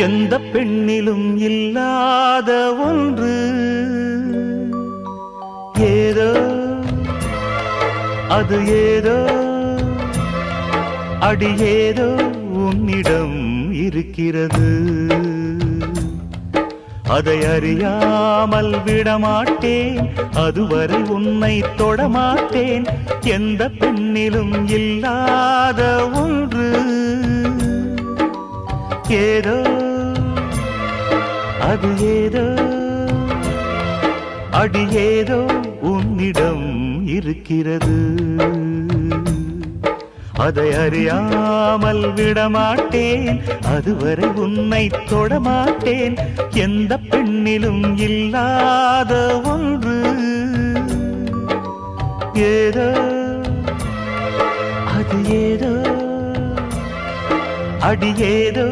எந்த பெண்ணிலும் இல்லாத ஒன்று ஏதோ அது ஏதோ அடி ஏதோ உன்னிடம் இருக்கிறது அதை அறியாமல் விடமாட்டேன் அதுவரை உன்னை தொடமாட்டேன் எந்த பெண்ணிலும் இல்லாத ஒன்று ஏதோ அது ஏதோ அடி ஏதோ உன்னிடம் இருக்கிறது அதை அறியாமல் விடமாட்டேன் அதுவரை உன்னை தொடமாட்டேன் எந்த பெண்ணிலும் இல்லாத ஒன்று ஏதோ அது ஏதோ அடி ஏதோ